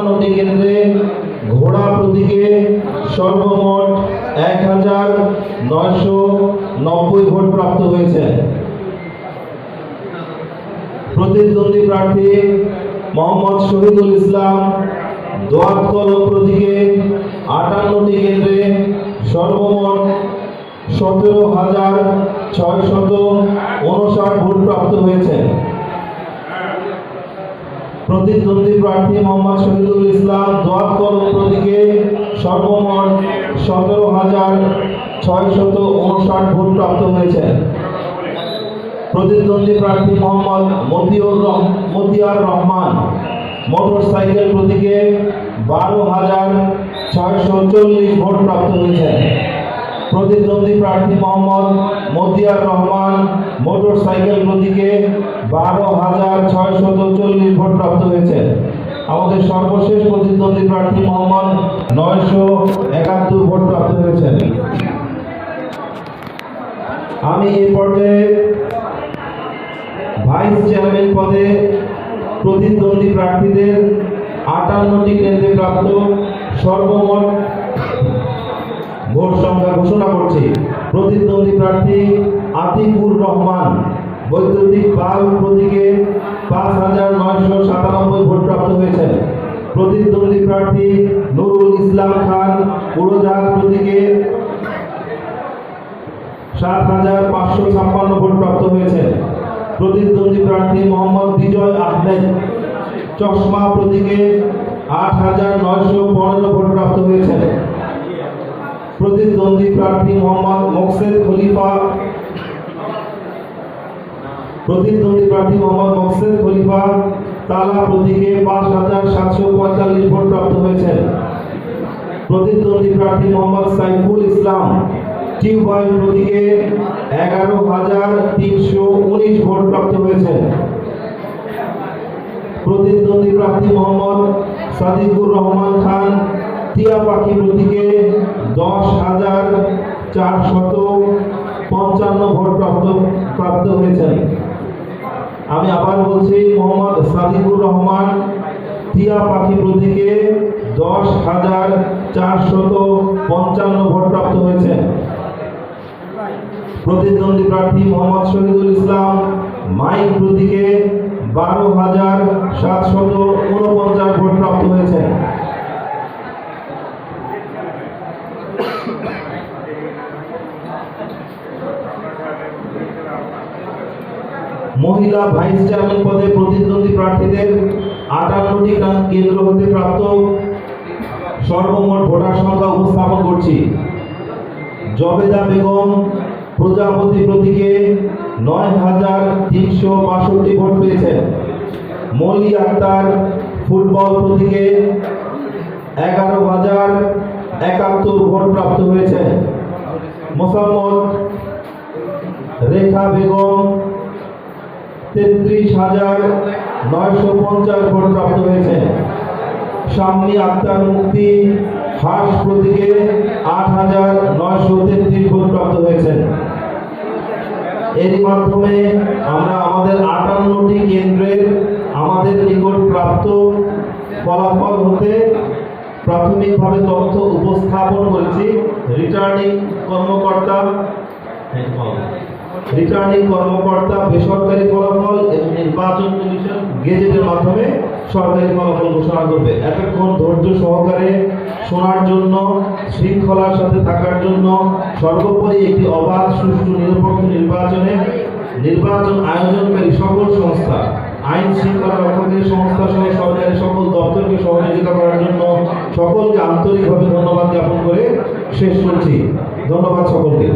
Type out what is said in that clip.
নদী কেন্দ্রে ঘোড়া প্রতীকে সর্বমোট ১,৯৯০ ভোট প্রাপ্ত হয়েছে। প্রতিদ্বন্দ্বী প্রার্থী মোহাম্মদ শহীদুল ইসলাম দোয়াত কলম প্রতীকে ৫৮টি কেন্দ্রে সর্বমোট ১৭,৬৫৯ ভোট প্রাপ্ত হয়েছে। প্রতিদ্বন্দ্বী প্রার্থী মোহাম্মদ শহীদুল ইসলাম দোয়াত কলম প্রতীকে সর্বমোট ১৭,৬৫৯ ভোট প্রাপ্ত হয়েছে। প্রতিদ্বন্দ্বী প্রার্থী মোহাম্মদ মতিয়ার রহমান মোটরসাইকেল প্রতীকে ১২,৬৪০ ভোট প্রাপ্ত হয়েছে। প্রতিদ্বন্দ্বী প্রার্থী মোহাম্মদ মতিয়ার রহমান মোটরসাইকেল প্রতীকে ১২,৬৪০ ভোট প্রাপ্ত হয়েছে। আমাদের সর্বশেষ প্রতিদ্বন্দ্বী প্রার্থী মোহাম্মদ ৯৭১ ভোট প্রাপ্ত হয়েছে। আমি এই পর্যায়ে ভাইস চেয়ারম্যান পদে প্রতিদ্বন্দ্বী প্রার্থীদের ৫৮টি কেন্দ্রে প্রাপ্ত সর্বমোট ভোট সংখ্যা ঘোষণা করছি। প্রতিদ্বন্দ্বী প্রার্থী আতিকুর রহমান বৈদ্যুতিক বাল্ব প্রতীকে ৫,৯৯৭ ভোট প্রাপ্ত হয়েছে। প্রতিদ্বন্দ্বী প্রার্থী নুরুল ইসলাম খান উড়োজাহাজ প্রতীকে ৭,৫৫৬ ভোট প্রাপ্ত হয়েছে। প্রতিদ্বন্দ্বী প্রার্থী মোহাম্মদ বিজয় আহমেদ চশমা প্রতীকে ৮,৯১৫ ভোট প্রাপ্ত হয়েছে। প্রতিদ্বন্দ্বী প্রার্থী মোহাম্মদ মোকসেদ খলিফা তালা প্রতীকে ৫,৭৪৫ ভোট প্রাপ্ত হয়েছে। প্রতিদ্বন্দ্বী প্রার্থী মোহাম্মদ সাইফুল ইসলাম টিউবওয়েল প্রতীকে ১১,৩১৯ ভোট প্রাপ্ত হয়েছে। প্রতিদ্বন্দ্বী প্রার্থী মোহাম্মদ সাদিকুর রহমান খান টিয়া পাখি প্রতীকে ১০,৪৫৫ ভোট প্রাপ্ত হয়েছে। আমি আবার বলছি, মোহাম্মদ সাদিকুর রহমান টিয়া পাখি প্রতীকে ১০,৪৫৫ ভোট প্রাপ্ত হয়েছে। প্রতিদ্বন্দ্বী প্রার্থী মোহাম্মদ শহীদুল ইসলাম মাইক প্রতীকে ১২,৭৪৯ ভোট প্রাপ্ত হয়েছে। মহিলা ভাইস চেয়ারম্যান পদে প্রতিদ্বন্দ্বী প্রার্থীদের ৫৮টি কেন্দ্র হতে প্রাপ্ত সর্বমোট ভোটার সংখ্যা উপস্থাপন করছি। জবেদা বেগম প্রজাপতি প্রতীকে ৯,৩৬২ ভোট পেয়েছেন। মলি আক্তার ফুটবল প্রতীকে ১১,০৭১ ভোট প্রাপ্ত হয়েছে। মোসাম্মদ রেখা বেগম ৩৩,৯৫০ ভোট প্রাপ্ত হয়েছে। শাম্মী আক্তার মুক্তি হাঁস প্রতীকে ৮,৯৩৩ ভোট প্রাপ্ত হয়েছে। এর মাধ্যমে আমরা আমাদের ৫৮টি কেন্দ্রের আমাদের নিকট প্রাপ্ত ফলাফল হতে প্রাথমিকভাবে তথ্য উপস্থাপন করেছি। রিটার্নিং কর্মকর্তা বেসরকারি ফলাফল এবং নির্বাচন কমিশন গেজেটের মাধ্যমে সরকারি ফলাফল ঘোষণা করবে। এতক্ষণ ধৈর্য সহকারে শোনার জন্য, শৃঙ্খলার সাথে থাকার জন্য, সর্বোপরি একটি অবাধ সুষ্ঠু নিরপেক্ষ নির্বাচন আয়োজনকারী সকল সংস্থা, আইন শৃঙ্খলা রক্ষাকারী সংস্থা সহ সরকারি সকল দপ্তরকে সহযোগিতা করার জন্য সকলকে আন্তরিকভাবে ধন্যবাদ জ্ঞাপন করে শেষ করছি। ধন্যবাদ সকলকে।